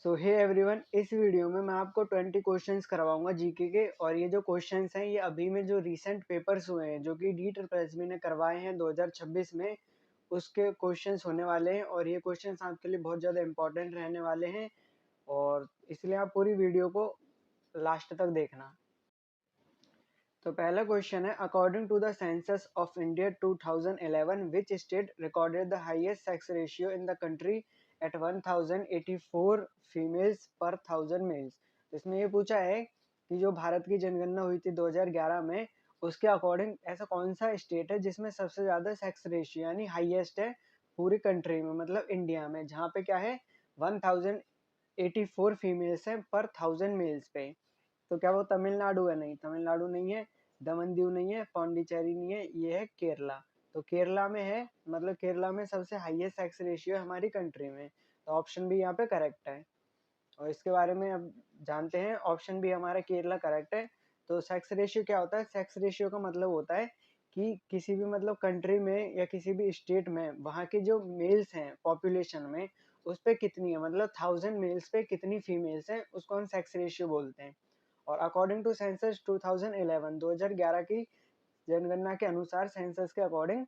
सो hey everyone, इस video में मैं आपको 20 क्वेश्चंस करवाऊंगा जीके के। और ये जो क्वेश्चंस हैं ये अभी में जो रीसेंट पेपर्स हुए हैं जो कि DSSB ने करवाए हैं 2026 में, उसके क्वेश्चंस होने वाले हैं। और ये क्वेश्चंस आपके लिए बहुत ज़्यादा इंपॉर्टेंट रहने वाले हैं, और इसलिए आप पूरी वीडियो को लास्ट तक देखना। तो पहला क्वेश्चन है, according to the census of India 2011 which state recorded the highest sex ratio in the country at 1084 females per 1000 mails. इसमें ये पूछा है कि जो भारत की जनगणना हुई थी 2011 में, उसके अकॉर्डिंग ऐसा कौन सा स्टेट है जिसमें सबसे ज़्यादा सेक्स रेशियो यानी हाईएस्ट है पूरी कंट्री में, मतलब इंडिया में, जहाँ पे क्या है 1084 फीमेल्स हैं पर 1000 मेल्स पे। तो क्या वो तमिलनाडु है? नहीं, तमिलनाडु नहीं है, दमन दीव नहीं है, पौंडीचेरी नहीं है, ये है केरला। तो केरला में है, मतलब केरला में सबसे हाईएस्ट सेक्स रेशियो है हमारी कंट्री में। तो ऑप्शन बी यहाँ पे करेक्ट है। और इसके बारे में अब जानते हैं, ऑप्शन बी हमारा केरला करेक्ट है। तो सेक्स रेशियो क्या होता है? सेक्स रेशियो का मतलब होता है कि किसी भी मतलब कंट्री में या किसी भी स्टेट में वहाँ के जो मेल्स हैं पॉपुलेशन में, उस पर कितनी है, मतलब 1000 मेल्स पे कितनी फीमेल्स हैं, उसको हम सेक्स रेशियो बोलते हैं। और अकॉर्डिंग टू सेंसस 2011 की जनगणना के अनुसार, सेंसस के अकॉर्डिंग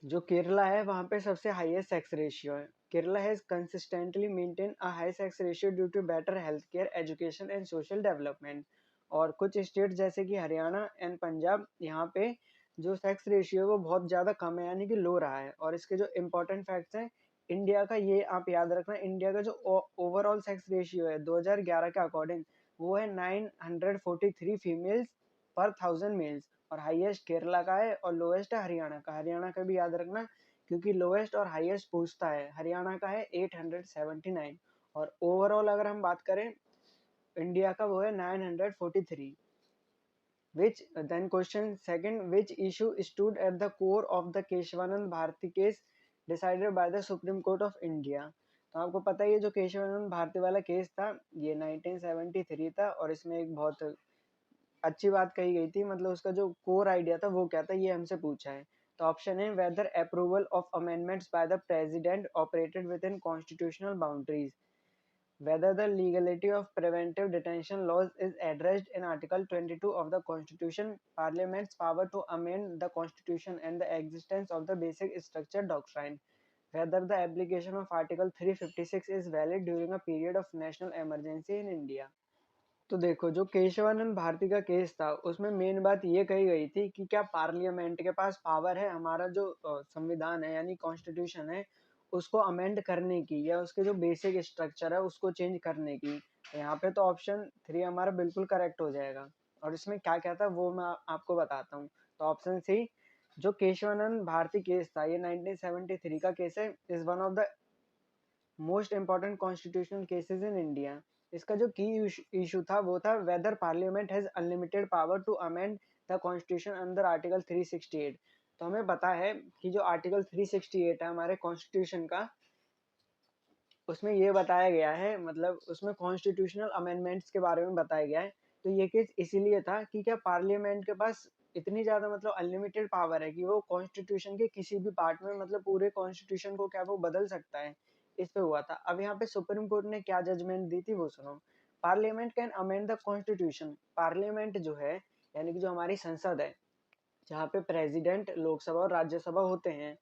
जो केरला है वहाँ पे सबसे हाईएस्ट सेक्स रेशियो है। Kerala has consistently maintain a high sex ratio due to better health care, education and social development. और कुछ स्टेट जैसे कि हरियाणा एंड पंजाब, यहाँ पे जो सेक्स रेशियो है वो बहुत ज़्यादा कम है, यानी कि लो रहा है। और इसके जो इम्पोर्टेंट फैक्ट्स हैं इंडिया का, ये आप याद रखना, इंडिया का जो ओवरऑल सेक्स रेशियो है 2011 के अकॉर्डिंग, वो है 943 फीमेल्स पर 1000 मेल्स। और हाईएस्ट केरला का है और लोएस्ट है हरियाणा का। हरियाणा का भी याद रखना, क्योंकि लोएस्ट और हाईएस्ट पूछता है। हरियाणा का है 879। और ओवरऑल अगर हम बात करें इंडिया का, वो है 943। which then question second, which issue stood at the core of the Kesavananda Bharati case decided by the Supreme Court of India? तो आपको पता ही है जो केशवानंद भारती वाला केस था, ये 1973 था। और इसमें एक बहुत अच्छी बात कही गई थी, मतलब उसका जो कोर आइडिया था वो क्या था, ये हमसे पूछा है। तो ऑप्शन है, whether approval of amendments by the president operated within constitutional boundaries, whether the legality of preventive detention laws is addressed in Article 22 of the Constitution, Parliament's power to amend the Constitution, and the existence of the basic structure doctrine, whether the application of Article 356 is valid during a period of national emergency in India। तो देखो, जो केशवानंद भारती का case था उसमें main बात ये कही गई थी कि क्या पार्लियामेंट के पास पावर है हमारा जो संविधान है यानी कॉन्स्टिट्यूशन है, उसको अमेंड करने की, या उसके जो बेसिक स्ट्रक्चर है उसको चेंज करने की। तो यहाँ पे तो ऑप्शन 3 हमारा बिल्कुल करेक्ट हो जाएगा। और इसमें क्या क्या था वो मैं आपको बताता हूँ। तो ऑप्शन सी, जो केशवानंद भारती केस था ये 1973 का केस है, is one of the most important constitutional cases in India. इसका जो की इशू था वो था, whether parliament has unlimited power to amend the constitution under article 368। तो हमें पता है कि जो आर्टिकल 368 है हमारे कॉन्स्टिट्यूशन का, उसमें ये बताया गया है, मतलब उसमें कॉन्स्टिट्यूशनल अमेंडमेंट्स के बारे में बताया गया है। तो ये केस इसीलिए था कि क्या पार्लियामेंट के पास इतनी ज़्यादा मतलब अनलिमिटेड पावर है कि वो कॉन्स्टिट्यूशन के किसी भी पार्ट में, मतलब पूरे कॉन्स्टिट्यूशन को क्या वो बदल सकता है। इस पे हुआ था। अब यहाँ पे सुप्रीम कोर्ट ने क्या जजमेंट दी थी वो सुनो। Parliament can amend the constitution. Parliament जो है, यानी कि जो हमारी संसद है, जहाँ पे प्रेसिडेंट, लोकसभा और राज्यसभा होते हैं,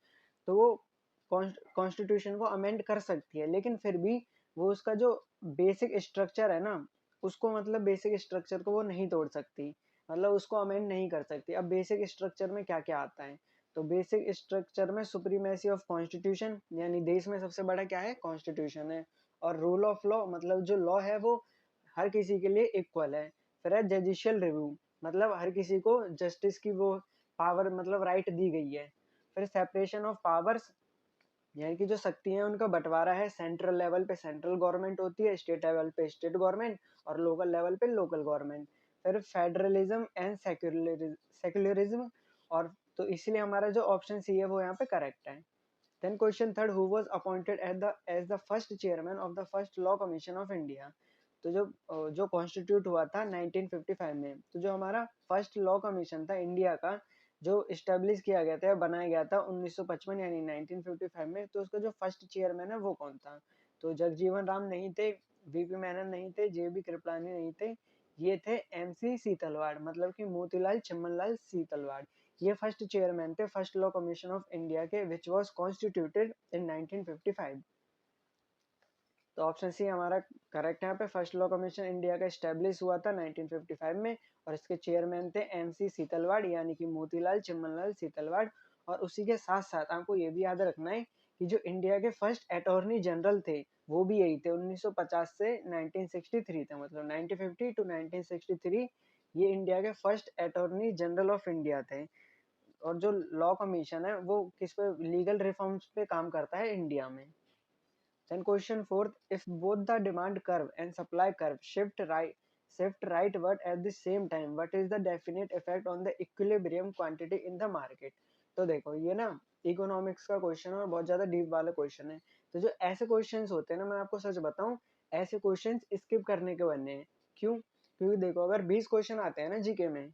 तो वो कॉन्स्टिट्यूशन को अमेंड कर सकती है, लेकिन फिर भी वो उसका जो बेसिक स्ट्रक्चर है ना, उसको मतलब बेसिक स्ट्रक्चर को वो नहीं तोड़ सकती, मतलब उसको अमेंड नहीं कर सकती। अब बेसिक स्ट्रक्चर में क्या क्या आता है? तो बेसिक स्ट्रक्चर में सुप्रीमेसी ऑफ कॉन्स्टिट्यूशन, यानी देश में सबसे बड़ा क्या है, कॉन्स्टिट्यूशन है। और रूल ऑफ लॉ, मतलब जो लॉ है वो हर किसी के लिए इक्वल है। फिर है जडिशियल रिव्यू, मतलब हर किसी को जस्टिस की वो पावर, मतलब राइट दी गई है। फिर सेपरेशन ऑफ पावर्स, यानी कि जो शक्ति है उनका बंटवारा है। सेंट्रल लेवल पे सेंट्रल गवर्नमेंट होती है, स्टेट लेवल पे स्टेट गवर्नमेंट, और लोकल लेवल पे लोकल गवर्नमेंट। फिर फेडरलिज्म एंड सेक्युलरिज्म। और तो इसलिए हमारा जो ऑप्शन सी है वो यहाँ पे करेक्ट है। Then question third, who was appointed as the first chairman of the first law commission of India. तो जो कॉन्स्टिट्यूट हुआ था 1955 में, तो जो हमारा फर्स्ट लॉ कमीशन था इंडिया का, जो इस्टेब्लिश किया गया था या बनाया गया था 1955 यानी 1955 में, तो उसका जो फर्स्ट चेयरमैन है वो कौन था? तो जगजीवन राम नहीं थे, वीपी मेनन नहीं थे, जेबी कृपलानी नहीं थे, ये थे एमसी सीतलवाड़, मतलब कि मोतीलाल चमनलाल सीतलवाड़। ये फर्स्ट चेयरमैन थे first law commission of India के, विच वाज कॉन्स्टिट्यूटेड इन 1955। तो ऑप्शन सी हमारा करेक्ट है। यहाँ पे फर्स्ट लॉ कमीशन इंडिया का स्टैब्लिश हुआ था 1955 में, और इसके चेयरमैन थे एमसी सीतलवाड़, यानी कि मोतीलाल चिमनलाल सीतलवाड़। और उसी के साथ साथ आपको ये भी याद रखना है कि जो इंडिया के फर्स्ट अटॉर्नी जनरल थे वो भी यही थे, 1950 से 1963 थे, मतलब 1950 टू 1963 ये इंडिया के first attorney general of India थे। और जो लॉ कमीशन है वो किस पे, लीगल रिफॉर्म्स पे काम करता है इंडिया में। Then question fourth, if both the demand curve and supply curve shift rightward at the same time, what is the definite effect on the equilibrium quantity in the market? तो देखो ये ना economics का question है और बहुत ज्यादा deep वाला क्वेश्चन है। तो जो ऐसे क्वेश्चंस होते हैं ना, मैं आपको सच बताऊं, ऐसे क्वेश्चंस स्किप करने के बनने हैं। क्यों? क्योंकि देखो अगर 20 क्वेश्चन आते हैं ना जीके में,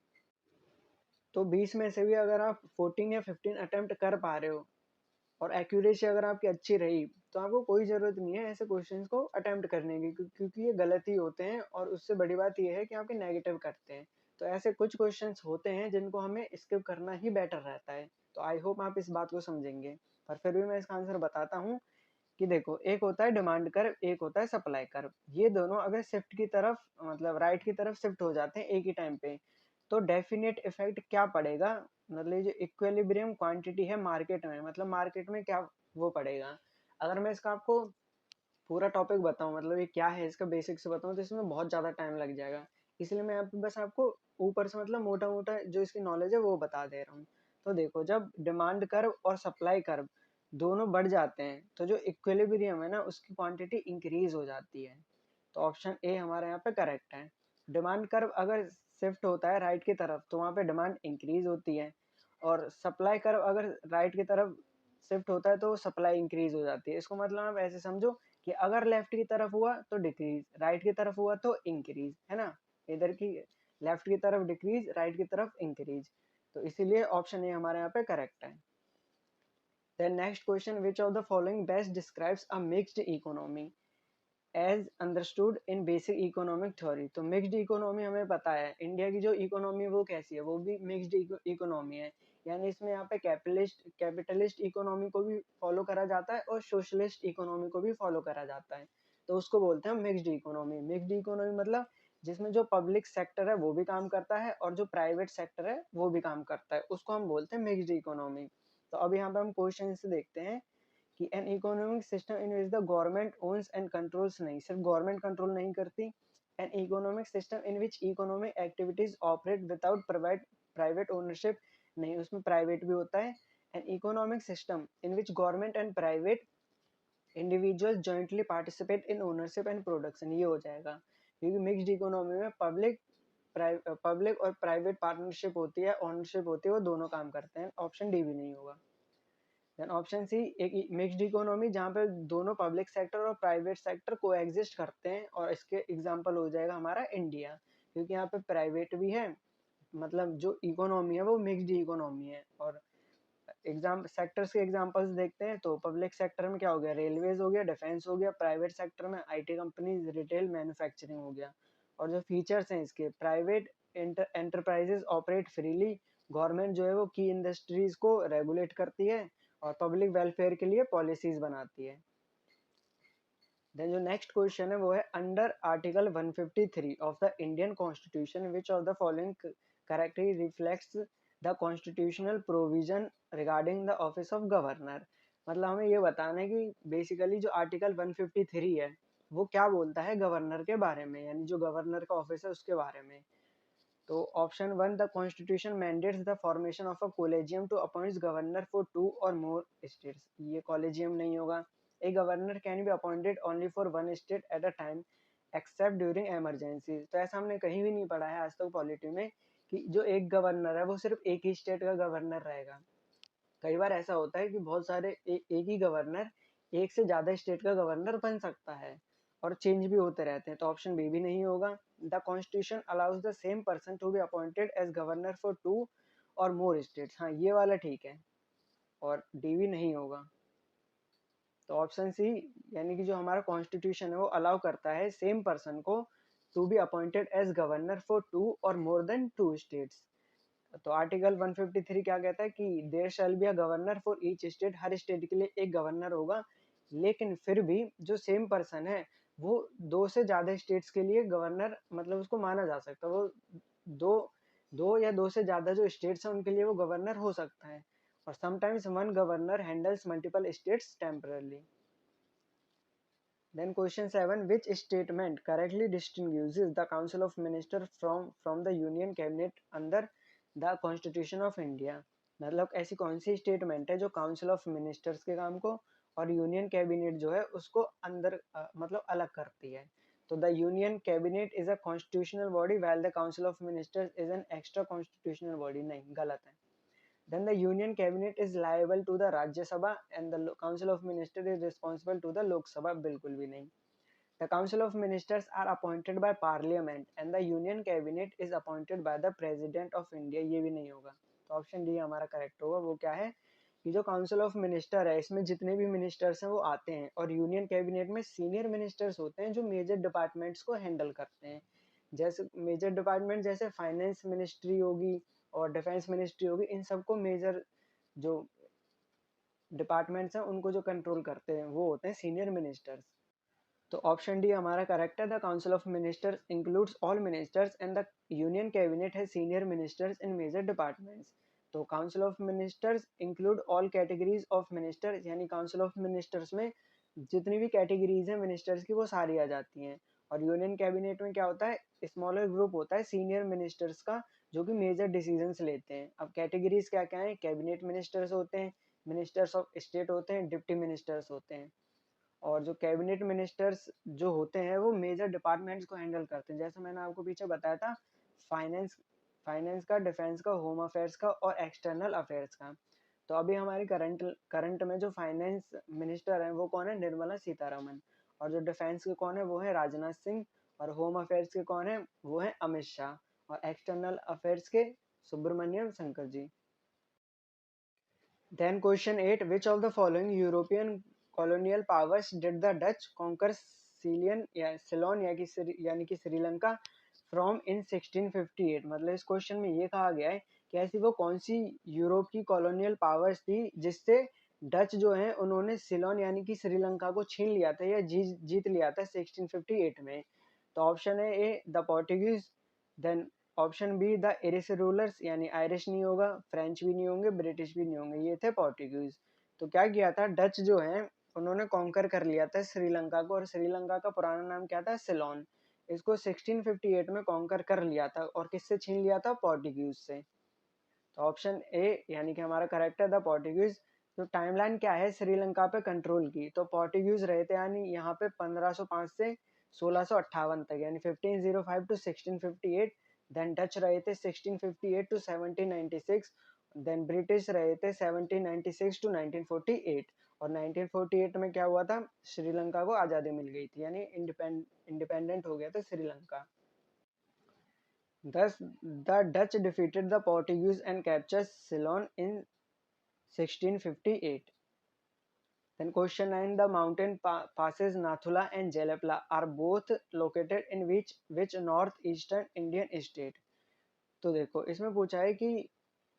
तो 20 में से भी अगर आप 14 या 15 अटेम्प्ट कर पा रहे हो और एक्यूरेसी अगर आपकी अच्छी रही, तो आपको कोई ज़रूरत नहीं है ऐसे क्वेश्चंस को अटेम्प्ट करने की, क्योंकि ये गलत ही होते हैं और उससे बड़ी बात ये है कि आपके नेगेटिव करते हैं। तो ऐसे कुछ क्वेश्चंस होते हैं जिनको हमें स्किप करना ही बेटर रहता है। तो आई होप आप इस बात को समझेंगे, पर फिर भी मैं इसका आंसर बताता हूँ कि देखो एक होता है डिमांड कर्व, एक होता है सप्लाई कर्व। ये दोनों अगर शिफ्ट की तरफ, मतलब राइट की तरफ शिफ्ट हो जाते हैं एक ही टाइम पे, तो डेफिनेट इफेक्ट क्या पड़ेगा, मतलब जो इक्विलिब्रियम क्वांटिटी है मार्केट में, मतलब मार्केट में क्या वो पड़ेगा। अगर मैं इसका आपको पूरा टॉपिक बताऊं, मतलब ये क्या है इसका बेसिक से बताऊं, तो इसमें बहुत ज़्यादा टाइम लग जाएगा। इसलिए मैं बस आपको ऊपर से मतलब मोटा मोटा जो इसकी नॉलेज है वो बता दे रहा हूँ। तो देखो जब डिमांड कर्व और सप्लाई कर्व दोनों बढ़ जाते हैं, तो जो इक्विलिब्रियम है ना उसकी क्वांटिटी इंक्रीज हो जाती है। तो ऑप्शन ए हमारे यहाँ पे करेक्ट है। डिमांड कर्व अगर शिफ्ट होता है राइट की तरफ, तो वहाँ पे डिमांड इंक्रीज होती है, और सप्लाई कर्व अगर राइट की तरफ शिफ्ट होता है तो सप्लाई इंक्रीज हो जाती है। इसको मतलब आप ऐसे समझो कि अगर लेफ्ट की तरफ हुआ तो डिक्रीज, राइट की तरफ हुआ तो इंक्रीज, है ना। इधर की लेफ्ट की तरफ डिक्रीज, राइट की तरफ इंक्रीज। तो इसीलिए ऑप्शन ए हमारे यहाँ पे करेक्ट है। Then next question, which of the following best describes a mixed economy as understood in basic economic theory? तो मिक्स्ड इकोनॉमी हमें पता है इंडिया की जो इकोनॉमी वो कैसी है, वो भी मिक्स्ड इकोनॉमी है। यानी इसमें यहाँ पे कैपिटलिस्ट इकोनॉमी को भी फॉलो करा जाता है और सोशलिस्ट इकोनॉमी को भी फॉलो करा जाता है। तो उसको बोलते हैं मिक्स्ड इकोनॉमी। मिक्स्ड इकोनॉमी मतलब जिसमें जो पब्लिक सेक्टर है वो भी काम करता है और जो प्राइवेट सेक्टर है वो भी काम करता है, उसको हम बोलते हैं मिक्स्ड इकोनॉमी। तो अब यहाँ पे हम क्वेश्चन से देखते हैं कि an economic system in which the government owns and controls, नहीं सिर्फ गवर्नमेंट कंट्रोल नहीं करती, an economic system in which economic activities operate without private ownership, नहीं उसमें प्राइवेट भी होता है। An economic system in which government and private individual jointly participate in ownership and production, ये हो जाएगा। क्योंकि मिक्स्ड इकोनॉमी में पब्लिक और प्राइवेट पार्टनरशिप होती है, ओनरशिप होती है, वो दोनों काम करते हैं। ऑप्शन डी भी नहीं होगा। देन ऑप्शन सी एक मिक्स्ड इकोनॉमी जहाँ पे दोनों पब्लिक सेक्टर और प्राइवेट सेक्टर को एग्जिस्ट करते हैं, और इसके एग्जांपल हो जाएगा हमारा इंडिया, क्योंकि यहाँ पे प्राइवेट भी है, मतलब जो इकोनॉमी है वो मिक्स्ड इकोनॉमी है। और एग्जाम सेक्टर्स के एग्जांपल्स देखते हैं, तो पब्लिक सेक्टर में क्या हो गया, रेलवेज हो गया, डिफेंस हो गया। प्राइवेट सेक्टर में आईटी कंपनीज, रिटेल, मैन्युफैक्चरिंग हो गया। और जो फीचर्स हैं इसके, private enterprises operate freely, government जो है वो की इंडस्ट्रीज को रेगुलेट करती है और पब्लिक वेलफेयर के लिए पॉलिसीज बनाती है। देन जो नेक्स्ट क्वेश्चन है वो है, under article 153 of the Indian constitution which of the following correctly reflects the constitutional provision regarding the office of governor. मतलब हमें ये बताना है कि बेसिकली जो आर्टिकल 153 है वो क्या बोलता है गवर्नर के बारे में, यानी जो गवर्नर का ऑफिस है उसके बारे में। तो option one, the constitution mandates the formation of a collegium to appoints governor for 2 or more states, ये कॉलेजियम नहीं होगा। A governor can be appointed only for one state at a time except during emergency. तो ऐसा हमने कहीं भी नहीं पढ़ा है आज तक पॉलिटी में कि जो एक गवर्नर है वो सिर्फ एक ही स्टेट का गवर्नर रहेगा। कई बार ऐसा होता है कि बहुत सारे एक ही गवर्नर एक से ज्यादा स्टेट का गवर्नर बन सकता है और चेंज भी होते रहते हैं। तो ऑप्शन बी भी नहीं होगा। The constitution allows the same person to be appointed as governor for 2 or more states, हाँ ये वाला ठीक है। और डी भी नहीं होगा। तो ऑप्शन सी यानी कि जो हमारा कॉन्स्टिट्यूशन है वो अलाउ करता है सेम पर्सन को to be appointed as governor for 2 or more than 2 states. तो आर्टिकल 153 क्या कहता है कि there shall be a governor for each state, हर स्टेट के लिए एक गवर्नर होगा, लेकिन फिर भी जो सेम पर्सन है वो 2 से ज्यादा स्टेट्स के लिए गवर्नर मतलब उसको माना जा सकता है, वो दो दो या 2 से ज्यादा जो स्टेट्स हैं उनके लिए वो गवर्नर हो सकता है। और sometimes one governor handles multiple states temporarily. Then question 7, which statement correctly distinguishes the Council of Ministers from the Union Cabinet under the Constitution of India? मतलब ऐसी कौन सी स्टेटमेंट है जो काउंसिल ऑफ मिनिस्टर्स के काम को और यूनियन कैबिनेट जो है उसको अंदर मतलब अलग करती है। तो the union cabinet is a constitutional body while the council of ministers is an extra constitutional body. नहीं, गलत है। Then the Union Cabinet is liable to the Rajya Sabha and the Council of Ministers is responsible to the Lok Sabha। बिल्कुल भी नहीं। The Council of Ministers are appointed by Parliament and the Union Cabinet is appointed by the President of India। ये भी नहीं होगा। तो option D हमारा correct होगा। वो क्या है कि जो काउंसिल ऑफ मिनिस्टर है इसमें जितने भी मिनिस्टर्स हैं वो आते हैं और यूनियन कैबिनेट में सीनियर मिनिस्टर्स होते हैं जो मेजर डिपार्टमेंट्स को हैंडल करते हैं। जैसे मेजर डिपार्टमेंट जैसे फाइनेंस मिनिस्ट्री होगी और डिफेंस मिनिस्ट्री होगी, इन सबको मेजर जो डिपार्टमेंट्स हैं उनको जो कंट्रोल करते हैं वो होते हैं सीनियर मिनिस्टर्स। तो ऑप्शन डी हमारा करेक्ट है। The council of ministers includes all ministers and the union cabinet है senior ministers in major departments. तो council of ministers include all categories of ministers, यानी काउंसिल ऑफ मिनिस्टर्स में जितनी भी categories हैं ministers की वो सारी आ जाती हैं। और यूनियन कैबिनेट में क्या होता है, स्मॉलर ग्रुप होता है सीनियर मिनिस्टर्स का जो कि मेजर डिसीजंस लेते हैं। अब कैटेगरीज क्या क्या है, कैबिनेट मिनिस्टर्स होते हैं, मिनिस्टर्स ऑफ स्टेट होते हैं, डिप्टी मिनिस्टर्स होते हैं। और जो कैबिनेट मिनिस्टर्स जो होते हैं वो मेजर डिपार्टमेंट्स को हैंडल करते हैं, जैसे मैंने आपको पीछे बताया था फाइनेंस फाइनेंस का, डिफेंस का, होम अफेयर्स का और एक्सटर्नल अफेयर्स का। तो अभी हमारी करंट में जो फाइनेंस मिनिस्टर हैं वो कौन है, निर्मला सीतारमन। और जो डिफेंस के कौन है वो है राजनाथ सिंह। और होम अफेयर्स के कौन है वो है अमित शाह। और एक्सटर्नल अफेयर्स के Subramaniam Shankar ji. Then question 8, which of the following European colonial powers did the Dutch conquer Ceylon यानी कि श्रीलंका from in 1658? मतलब इस क्वेश्चन में ये कहा गया है कि ऐसी वो कौन सी यूरोप की कॉलोनियल पावर्स थी जिससे डच जो है उन्होंने सिलोन यानी कि श्रीलंका को छीन लिया था या जीत लिया था 1658 में। तो ऑप्शन है A the Portuguese, then option B the Irish rulers, यानी आयरिश नहीं होगा, फ्रेंच भी नहीं होंगे, ब्रिटिश भी नहीं होंगे, ये थे पोर्टुगीज। तो क्या किया था, डच जो है उन्होंने कॉन्कर कर लिया था श्रीलंका को, और श्रीलंका का पुराना नाम क्या था, सिलोन। इसको 1658 में कॉन्कर कर लिया था और किससे छीन लिया था, पोर्टुगीज से। तो ऑप्शन ए यानी कि हमारा करेक्ट है द पोर्टुगीज। तो टाइमलाइन क्या है श्रीलंका पे कंट्रोल की, तो पोर्टुगीज रहे थे यानी यहाँ पे 1505 से 1658 तक, यानी 1505 टू 1658। देन डच रहे थे 1658 टू 1796। देन ब्रिटिश रहे थे 1796 टू 1948। और 1948 में क्या हुआ था, श्रीलंका को आज़ादी मिल गई थी, यानी इंडिपेंडेंट हो गया था Sri Lanka. Thus, the Dutch defeated the Portuguese and captured Ceylon in 1658. Then question 9, the mountain passes Nathula and Jalapla are both located in which northeastern Indian state? तो देखो इसमें पूछा है कि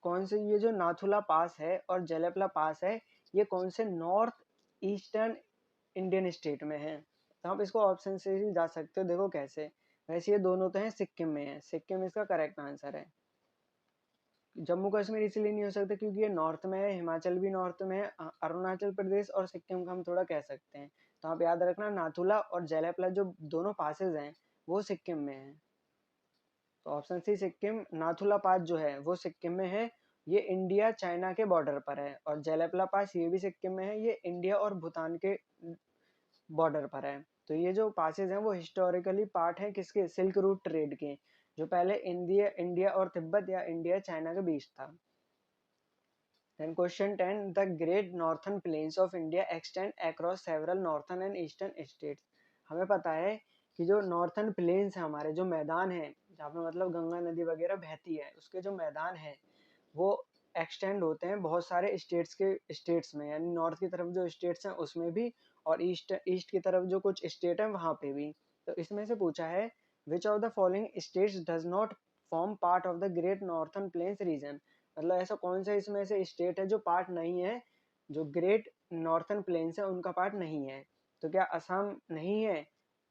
कौन से ये जो नाथुला पास है और जलेपला पास है ये कौन से नॉर्थ ईस्टर्न इंडियन स्टेट में है। तो आप इसको ऑप्शन से ही जा सकते हो, देखो कैसे। वैसे ये दोनों तो हैं सिक्किम में है, सिक्किम इसका करेक्ट आंसर है। जम्मू कश्मीर इसलिए नहीं हो सकता क्योंकि ये नॉर्थ में है, हिमाचल भी नॉर्थ में है, अरुणाचल प्रदेश और सिक्किम का हम थोड़ा कह सकते हैं। तो आप याद रखना नाथुला और जलेपला जो दोनों पासेज हैं वो सिक्किम में है। तो ऑप्शन सी सिक्किम, नाथुला पास जो है वो सिक्किम में है, ये इंडिया चाइना के बॉर्डर पर है। और जलेपला पास ये भी सिक्किम में है, ये इंडिया और भूटान के बॉर्डर पर है। तो ये जो पासेज हैं वो हिस्टोरिकली पार्ट है किसके, सिल्क रूट ट्रेड के, जो पहले इंडिया और तिब्बत या इंडिया चाइना के बीच था। Then question 10, the great northern plains of India extend across several northern and eastern states। हमें पता है कि जो नॉर्थर्न प्लेन्स है हमारे, जो मैदान है जहाँ पे मतलब गंगा नदी वगैरह बहती है, उसके जो मैदान है वो एक्सटेंड होते हैं बहुत सारे स्टेट्स में, यानी नॉर्थ की तरफ जो स्टेट्स हैं उसमें भी, और ईस्ट की तरफ जो कुछ स्टेट हैं वहाँ पे भी। तो इसमें से पूछा है which of the following states does not form part of the great northern plains region, मतलब ऐसा कौन सा इसमें से स्टेट है जो पार्ट नहीं है, जो ग्रेट नॉर्थर्न प्लेन्स है उनका पार्ट नहीं है। तो क्या असम नहीं है?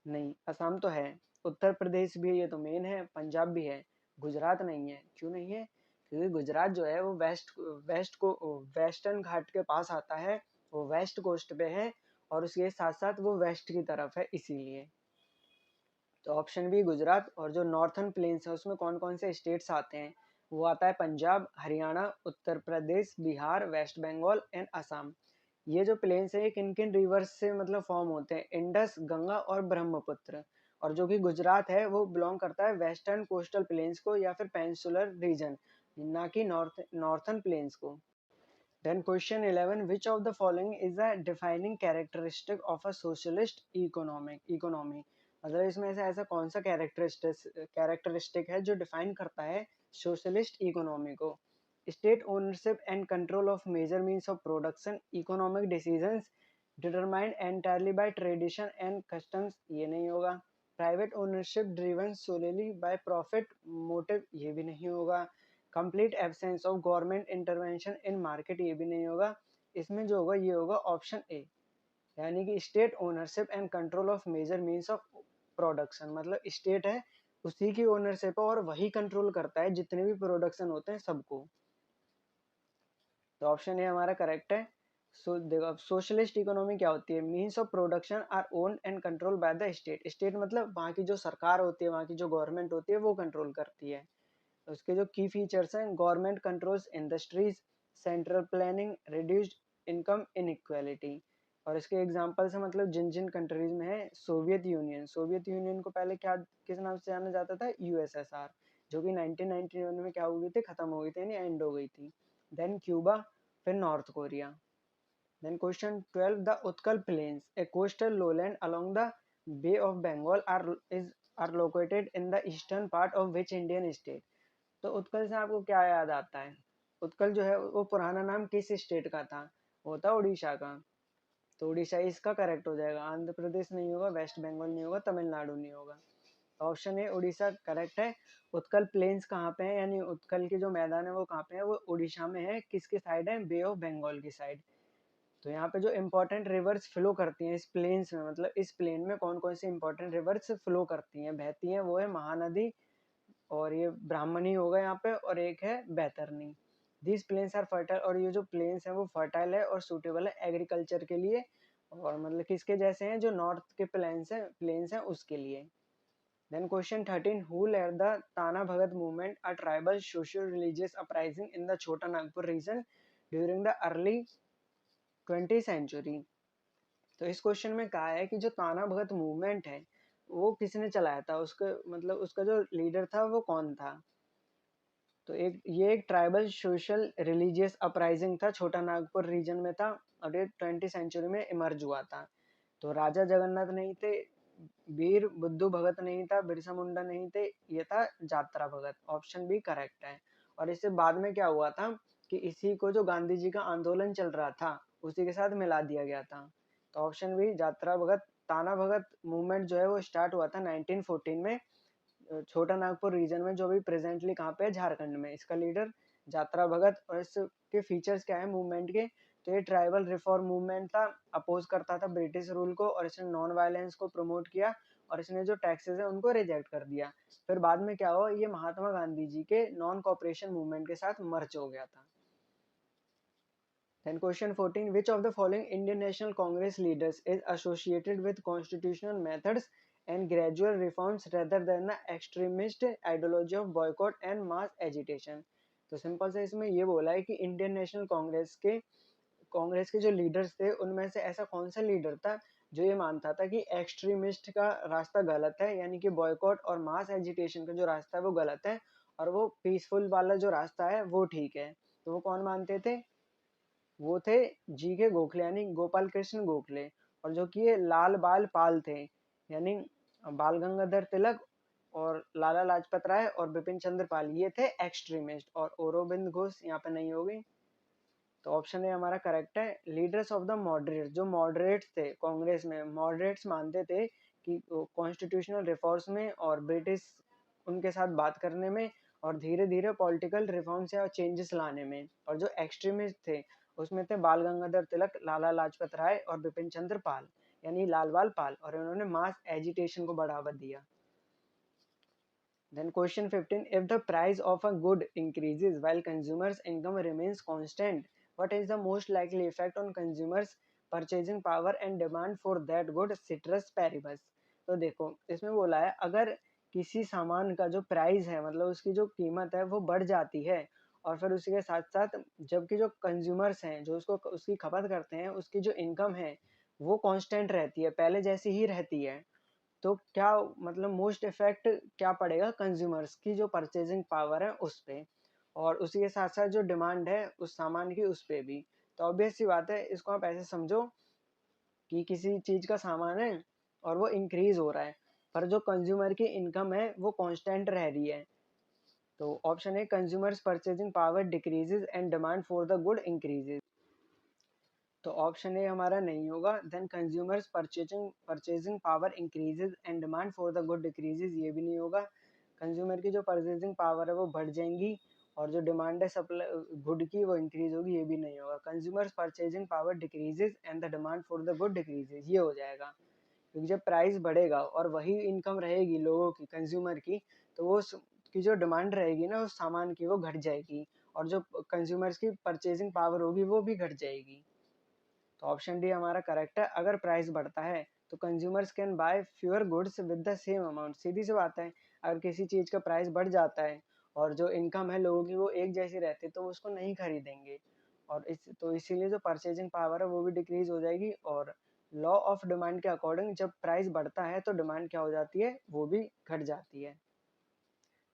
नहीं, असम तो है। उत्तर प्रदेश भी है, ये तो मेन है। पंजाब भी है। गुजरात नहीं है। क्यों नहीं है? क्योंकि गुजरात जो है वो वेस्टर्न घाट के पास आता है, वो वेस्ट कोस्ट पे है, और उसके साथ साथ वो वेस्ट की तरफ है, इसीलिए। तो ऑप्शन बी गुजरात। और जो नॉर्थर्न प्लेन्स है उसमें कौन कौन से स्टेट्स आते हैं, वो आता है पंजाब, हरियाणा, उत्तर प्रदेश, बिहार, वेस्ट बंगाल एंड असम। ये जो प्लेन्स है ये किन किन रिवर्स से मतलब फॉर्म होते हैं, इंडस, गंगा और ब्रह्मपुत्र। और जो कि गुजरात है वो बिलोंग करता है वेस्टर्न कोस्टल प्लेन्स को या फिर पेनिनसुलर रीजन, ना कि नॉर्थर्न प्लेन्स को। Then question 11, which of the following is a defining characteristic of a socialist economy? मतलब इसमें से ऐसा कौन सा कैरेक्टरिस्टिक है जो डिफाइन करता है सोशलिस्ट इकोनॉमी को? State ownership and control of major means of production, economic decisions determined entirely by tradition and customs, ये नहीं होगा। Private ownership driven solely by profit motive, ये भी नहीं होगा। Complete absence of government intervention in market, ये भी नहीं होगा। इसमें जो होगा ये होगा ऑप्शन ए, यानी कि state ownership and control of major means of production, मतलब स्टेट है उसी की ओनरशिप है और वही कंट्रोल करता है जितने भी प्रोडक्शन होते हैं सबको। तो ऑप्शन ए हमारा करेक्ट है। सो देखो अब सोशलिस्ट इकोनॉमी क्या होती है, means of production are owned and controlled by the state. State मतलब वहाँ की जो सरकार होती है, वहाँ की जो गवर्नमेंट होती है वो कंट्रोल करती है। उसके जो की फीचर्स हैं, government controls industries, central planning, reduced income inequality. और इसके एग्जांपल्स हैं मतलब जिन जिन कंट्रीज में है, सोवियत यूनियन को पहले क्या किस नाम से जाना जाता था, यूएसएसआर, जो कि 1991 में क्या हो गई थी, खत्म हो गई थी, यानी एंड हो गई थी। देन क्यूबा, फिर north Korea. Then question 12, the Utkal Plains, a coastal lowland along the Bay of Bengal are located in the eastern part of which Indian state? तो उत्कल से आपको क्या याद आता है? उत्कल जो है वो पुराना नाम किस स्टेट का था? वो था उड़ीसा का। तो उड़ीसा इसका करेक्ट हो जाएगा। आंध्र प्रदेश नहीं होगा, वेस्ट बंगाल नहीं होगा, तमिलनाडु नहीं होगा। ऑप्शन ए उड़ीसा करेक्ट है। उत्कल प्लेन्स कहाँ पे है, यानी उत्कल के जो मैदान है वो कहाँ पे है, वो उड़ीसा में है। किसकी साइड है? बे ऑफ बंगाल की साइड। तो यहाँ पे जो इम्पोर्टेंट रिवर्स फ्लो करती हैं इस प्लेन्स में, मतलब इस प्लेन में कौन कौन सी इम्पोर्टेंट रिवर्स फ्लो करती हैं, बहती हैं, वो है महानदी, और ये ब्राह्मणी होगा यहाँ पे, और एक है Baitarani. These planes are fertile, और ये जो प्लेन्स हैं वो फर्टाइल है और सूटेबल है एग्रीकल्चर के लिए, और मतलब किसके जैसे हैं, जो नॉर्थ के प्लेन्स हैं उसके लिए। Then question 13, who led the Tana Bhagat movement, a tribal social religious uprising in the Chota Nagpur region during the early 20th century? तो इस क्वेश्चन में कहा है कि जो ताना भगत मूवमेंट है वो किसने चलाया था, उसका मतलब उसका जो लीडर था वो कौन था? तो ये एक ट्राइबल सोशल रिलीजियस अपराइजिंग था, छोटा नागपुर रीजन में था, और ये 20th सेंचुरी में इमर्ज हुआ था। तो राजा जगन्नाथ नहीं थे, वीर बुद्धू भगत नहीं था, बिरसा मुंडा नहीं थे, ये था जात्रा भगत। ऑप्शन बी करेक्ट है। और इससे बाद में क्या हुआ था कि इसी को जो गांधी जी का आंदोलन चल रहा था उसी के साथ मिला दिया गया था। तो ऑप्शन बी जात्रा भगत। ताना भगत मूवमेंट जो है वो स्टार्ट हुआ था 1914 में, छोटा नागपुर रीजन में, जो भी प्रेजेंटली कहाँ पे है, झारखंड में। इसका लीडर जात्रा भगत। और इसके फीचर्स क्या है मूवमेंट के, तो ये ट्राइबल रिफॉर्म मूवमेंट था, अपोज करता था ब्रिटिश रूल को, और इसने नॉन वायलेंस को प्रमोट किया, और इसने जो टैक्सेस है उनको रिजेक्ट कर दिया। फिर बाद में क्या हुआ, ये महात्मा गांधी जी के नॉन कॉपरेशन मूवमेंट के साथ मर्ज हो गया था। Then question 14, which of the following Indian National Congress leaders is associated with constitutional methods and gradual reforms rather than the extremist ideology of boycott and mass agitation? तो simple से इसमें ये बोला है कि इंडियन नेशनल कांग्रेस के जो leaders थे उनमें से ऐसा कौन सा लीडर था जो ये मानता था कि एक्सट्रीमिस्ट का रास्ता गलत है, यानी कि बॉयकॉट और मास एजिटेशन का जो रास्ता है वो गलत है, और वो पीसफुल वाला जो रास्ता है वो ठीक है। तो वो कौन मानते थे? वो थे जी के गोखले, यानी गोपाल कृष्ण गोखले। और जो कि ये लाल बाल पाल थे, यानी बाल गंगाधर तिलक और लाला लाजपत राय और बिपिन चंद्र पाल ये थे एक्सट्रीमिस्ट, और औरोबिंद घोष यहाँ पे नहीं होगी। तो ऑप्शन ए हमारा करेक्ट है। लीडर्स ऑफ द मॉडरेट, जो मॉडरेट्स थे कांग्रेस में, मॉडरेट्स मानते थे कि कॉन्स्टिट्यूशनल रिफॉर्म्स में और ब्रिटिश उनके साथ बात करने में और धीरे धीरे पॉलिटिकल रिफॉर्म्स या चेंजेस लाने में। और जो एक्सट्रीमिस्ट थे उसमें थे बाल गंगाधर तिलक, लाला लाजपत राय और बिपिन चंद्र पाल, यानी लाल बाल पाल, और इन्होंने मास एजिटेशन को बढ़ावा दिया। Then question 15, if the price of a good increases while consumers income remains constant, what is the most likely effect on consumers purchasing power and demand for that good? Ceteris paribus। तो देखो इसमें बोला है अगर किसी सामान का जो प्राइस है मतलब उसकी जो कीमत है वो बढ़ जाती है और फिर उसी के साथ साथ जबकि जो कंज्यूमर्स हैं जो उसको उसकी खपत करते हैं उसकी जो इनकम है वो कांस्टेंट रहती है, पहले जैसी ही रहती है, तो क्या मतलब मोस्ट इफेक्ट क्या पड़ेगा कंज्यूमर्स की जो परचेजिंग पावर है उस पे, और उसी के साथ साथ जो डिमांड है उस सामान की उस पे भी। तो ऑब्वियस सी बात है, इसको आप ऐसे समझो कि किसी चीज का सामान है और वो इंक्रीज हो रहा है पर जो कंज्यूमर की इनकम है वो कांस्टेंट रह रही है। तो ऑप्शन है consumers purchasing power decreases and demand for the good increases. तो ऑप्शन ए हमारा नहीं होगा। Then consumers purchasing power increases and demand for the good decreases, ये भी नहीं होगा। कंज्यूमर की जो परचेजिंग पावर है वो बढ़ जाएंगी और जो डिमांड है सप्लाई गुड की वो इंक्रीज होगी, ये भी नहीं होगा। Consumers purchasing power decreases and the demand for the good decreases, ये हो जाएगा। क्योंकि जब प्राइस बढ़ेगा और वही इनकम रहेगी लोगों की कंज्यूमर की, तो वो की जो डिमांड रहेगी ना उस सामान की वो घट जाएगी और जो कंज्यूमर्स की परचेजिंग पावर होगी वो भी घट जाएगी। तो ऑप्शन डी हमारा करेक्ट है। अगर प्राइस बढ़ता है तो consumers can buy fewer goods with the same amount. सीधी सी बात है, अगर किसी चीज का प्राइस बढ़ जाता है और जो इनकम है लोगों की वो एक जैसी रहती है तो उसको नहीं खरीदेंगे, और इसीलिए जो परचेजिंग पावर है वो भी डिक्रीज हो जाएगी। और लॉ ऑफ डिमांड के अकॉर्डिंग जब प्राइस बढ़ता है तो डिमांड क्या हो जाती है, वो भी घट जाती है।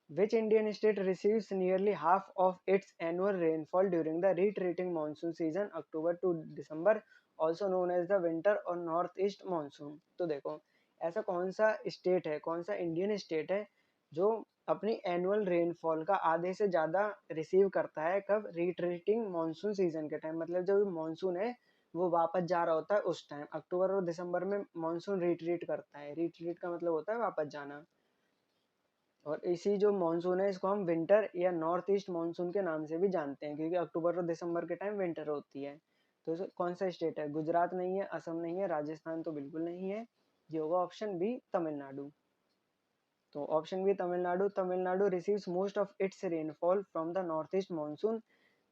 Which Indian state receives nearly half of its annual rainfall during the retreating monsoon season, October to December, also known as the winter or northeast monsoon? तो देखो ऐसा कौन सा स्टेट है, कौन सा इंडियन स्टेट है जो अपनी एनुअल रेनफॉल का आधे से ज़्यादा रिसीव करता है, कब? रिट्रीटिंग मानसून सीजन के टाइम, मतलब जब मानसून है वो वापस जा रहा होता है उस टाइम। अक्टूबर और दिसंबर में मानसून रिट्रीट करता है, रिट्रीट का मतलब होता है वापस जाना। और इसी जो मानसून है इसको हम विंटर या नॉर्थ ईस्ट मानसून के नाम से भी जानते हैं क्योंकि अक्टूबर और दिसंबर के टाइम विंटर होती है। तो कौन सा स्टेट है? गुजरात नहीं है, असम नहीं है, राजस्थान तो बिल्कुल नहीं है, ये होगा ऑप्शन बी तमिलनाडु। तो option B Tamil Nadu. Tamil Nadu receives most of its rainfall from the north east monsoon.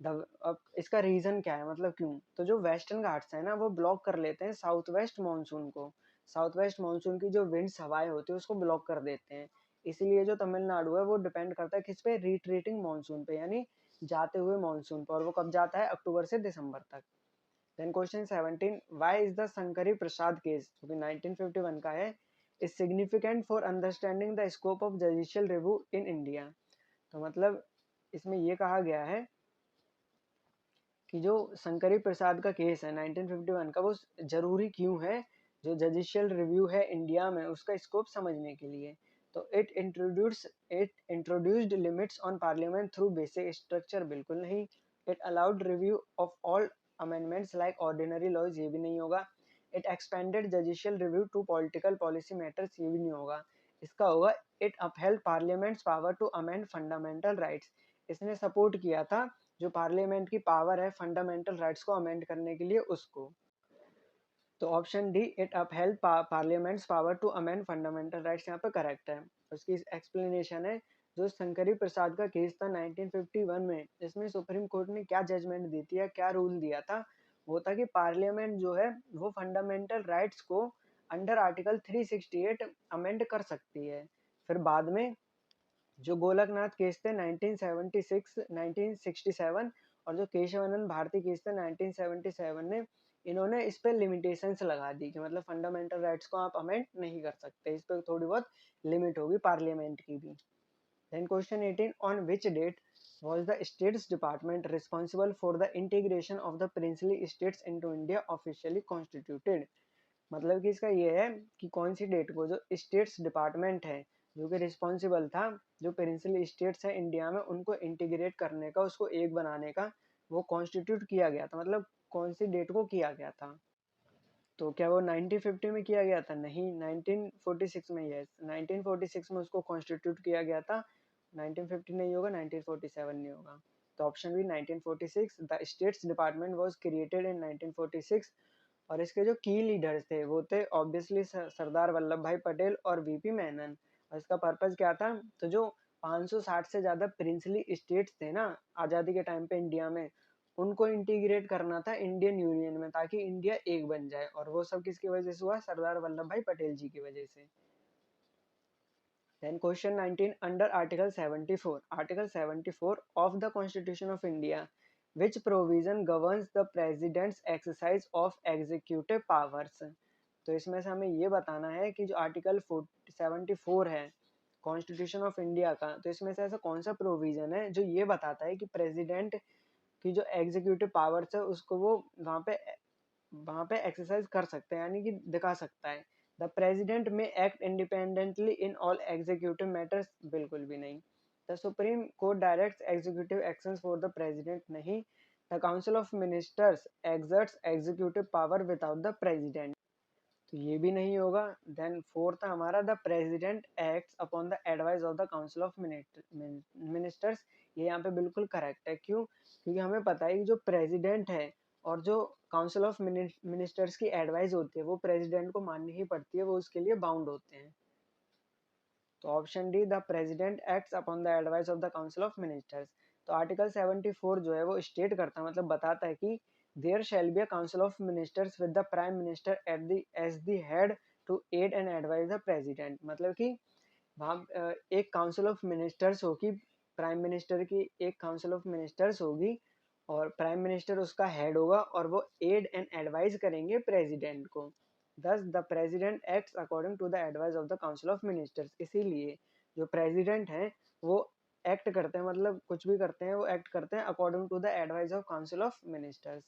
अब इसका रीजन क्या है, मतलब क्यों? तो जो वेस्टर्न घाट्स है ना वो ब्लॉक कर लेते हैं साउथ वेस्ट मानसून को। साउथ वेस्ट मानसून की जो विंड्स हवाएं होती है उसको ब्लॉक कर देते हैं। इसलिए जो तमिलनाडु है वो डिपेंड करता है किस पे? रिट्रीटिंग मानसून पे, यानी जाते हुए मानसून पर, और वो कब जाता है? अक्टूबर से दिसंबर तक। Then question 17, why is the Shankari Prasad case, जो कि 1951 का है, is significant for understanding the scope of judicial review in India. तो मतलब इसमें ये कहा गया है कि जो शंकरी प्रसाद का केस है 1951 का वो जरूरी क्यों है जो जुडिशियल रिव्यू है इंडिया में उसका स्कोप समझने के लिए। तो it introduced limits on parliament through basic structure, बिल्कुल नहीं। It allowed review of all amendments like ordinary laws, ये भी नहीं होगा। It expanded judicial review to political policy matters, ये भी नहीं होगा। इसका होगा it upheld parliament's power to amend fundamental rights. इसने सपोर्ट किया था जो पार्लियामेंट की पावर है फंडामेंटल राइट्स को अमेंड करने के लिए उसको। तो option D it upheld parliament's power to amend fundamental rights यहाँ पे करेक्ट है। उसकी एक्सप्लेनेशन है, जो शंकरी प्रसाद का केस था 1951 में, इसमें सुप्रीम कोर्ट ने क्या जजमेंट दी थी या क्या रूल दिया था, वो था कि पार्लियामेंट जो है वो फंडामेंटल राइट्स को अंडर आर्टिकल 368 अमेंड कर सकती है। फिर बाद में जो गोलकनाथ केस थे 1976 1967 और जो केशवानंद भारती केस थे 1977 ने, इन्होंने इस पे लिमिटेशंस लगा दी कि मतलब फंडामेंटल राइट्स को आप अमेंड नहीं कर सकते, इस पे थोड़ी बहुत लिमिट होगी पार्लियामेंट की भी। Then question 18, on which date was the States Department responsible for the integration of the princely states into India officially constituted। मतलब कि इसका ये है कि कौन सी डेट को जो स्टेट्स डिपार्टमेंट है जो कि रिस्पॉन्सिबल था जो प्रिंसली स्टेट्स हैं इंडिया में उनको इंटीग्रेट करने का, उसको एक बनाने का, वो कॉन्स्टिट्यूट किया गया था। मतलब कौन सी डेट को किया गया था? तो क्या वो 1950 में किया गया था? नहीं, 1946 में। यस, 1946 में उसको कॉन्स्टिट्यूट किया गया था। 1950 नहीं होगा, 1947 नहीं होगा। तो option B 1946, the states department was created in 1946। और इसके जो की लीडर्स थे वो थे ऑब्वियसली सरदार वल्लभ भाई पटेल और वीपी मेनन। और इसका पर्पस क्या था? तो जो 560 से ज्यादा प्रिंसली स्टेट्स थे ना आजादी के टाइम पे इंडिया में, उनको इंटीग्रेट करना था इंडियन यूनियन में, ताकि इंडिया एक बन जाए। और वो सब किसकी वजह से हुआ? सरदार वल्लभ भाई पटेल जी की वजह से। Then question 19, under Article 74. Article 74 of the Constitution of India, which provision governs the President's exercise of executive powers? तो इसमें से हमें ये बताना है कि जो आर्टिकल 74 है कॉन्स्टिट्यूशन ऑफ इंडिया का, तो इसमें से ऐसा कौन सा प्रोविजन है जो ये बताता है कि प्रेसिडेंट की जो एग्जीक्यूटिव पावर्स है उसको वो वहाँ पे एक्सरसाइज कर सकते हैं, यानी कि दिखा सकता है। The president may act independently in all executive matters, बिल्कुल भी नहीं। The supreme court directs executive actions for the president, नहीं। The council of ministers exerts executive power without the president, तो ये भी नहीं होगा। देन फोर्थ है हमारा, the president acts upon the advice of the council of ministers. ये यहाँ पे बिल्कुल करेक्ट है। क्यों? क्योंकि हमें पता है कि जो प्रेसिडेंट है और जो काउंसिल ऑफ मिनिस्टर्स की एडवाइस होती है वो प्रेसिडेंट को माननी ही पड़ती है, वो उसके लिए बाउंड होते हैं। तो option D, the president acts upon the advice of the council of ministers. तो आर्टिकल 74 जो है वो स्टेट करता है, मतलब बताता है कि there shall be a council of ministers with the prime minister as the head to aid and advise the president. मतलब कि वहाँ एक काउंसिल ऑफ मिनिस्टर्स होगी, प्राइम मिनिस्टर की एक काउंसिल ऑफ मिनिस्टर्स होगी और प्राइम मिनिस्टर उसका हेड होगा और वो एड एंड एडवाइज करेंगे प्रेसिडेंट को। Thus the president acts according to the advice of the council of ministers। इसीलिए जो प्रेसिडेंट हैं वो एक्ट करते हैं, मतलब कुछ भी करते हैं वो एक्ट करते हैं according to the advice of council of ministers.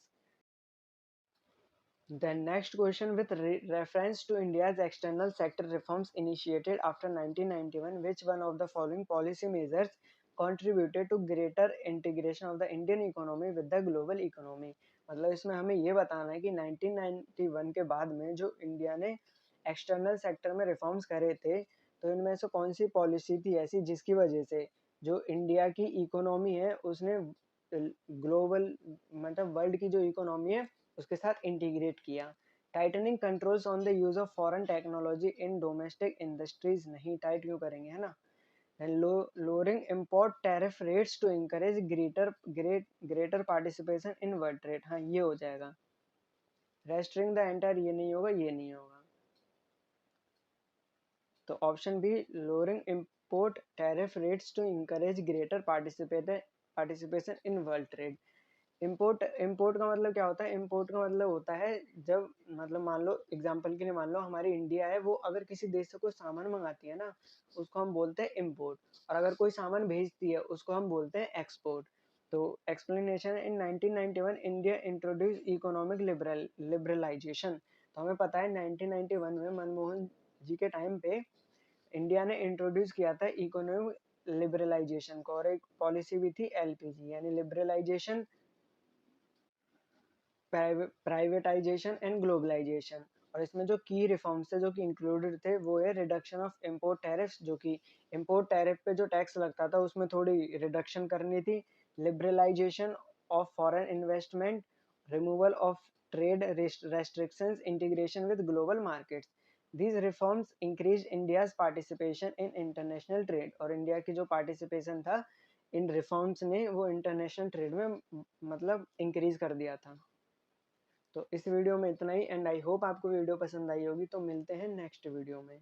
The next question, with reference to India's external sector reforms initiated after 1991, which one of the following policy measures contributed to greater integration of the Indian economy with the global economy? मतलब इसमें हमें ये बताना है कि 1991 के बाद में जो इंडिया ने एक्सटर्नल सेक्टर में रिफॉर्म्स करे थे, तो इनमें से कौन सी पॉलिसी थी ऐसी जिसकी वजह से जो इंडिया की इकोनॉमी है उसने ग्लोबल, मतलब वर्ल्ड की जो इकोनॉमी है उसके साथ इंटीग्रेट किया। Tightening controls on the use of foreign technology in domestic industries, नहीं टाइट क्यों करेंगे, है ना। Lowering import tariff rates to encourage greater participation in world trade, हाँ ये हो जाएगा। रेस्ट्रिंग द एंटायर, ये नहीं होगा, ये नहीं होगा। तो option B, lowering import tariff rates to encourage greater participation in world trade. Import का मतलब क्या होता है? इम्पोर्ट का मतलब होता है जब, मतलब मान लो एग्जांपल के लिए मान लो हमारी इंडिया है, वो अगर किसी देश से कोई सामान मंगाती है ना उसको हम बोलते हैं इम्पोर्ट, और अगर कोई सामान भेजती है उसको हम बोलते हैं एक्सपोर्ट। तो एक्सप्लेनेशन, इन 1991 इंडिया इंट्रोड्यूस इकोनॉमिक लिबरलाइजेशन। तो हमें पता है 1991 में मनमोहन जी के टाइम पे इंडिया ने इंट्रोड्यूस किया था इकोनॉमिक लिबरलाइजेशन को, और एक पॉलिसी भी थी एलपीजी यानी लिबरलाइजेशन, प्राइवेटाइजेशन एंड ग्लोबलाइजेशन। और इसमें जो की रिफॉर्म्स थे जो कि इंक्लूडेड थे वो है रिडक्शन ऑफ इम्पोर्ट टैरिफ्स, जो कि इम्पोर्ट टैरिफ पे जो टैक्स लगता था उसमें थोड़ी रिडक्शन करनी थी। Liberalisation of foreign investment, removal of trade restrictions, integration with global markets. These reforms increase India's participation in international trade, और इंडिया की जो पार्टिसिपेशन था इन रिफॉर्म्स ने वो इंटरनेशनल ट्रेड में मतलब इंक्रीज कर दिया था। तो इस वीडियो में इतना ही, एंड आई होप आपको वीडियो पसंद आई होगी। तो मिलते हैं नेक्स्ट वीडियो में।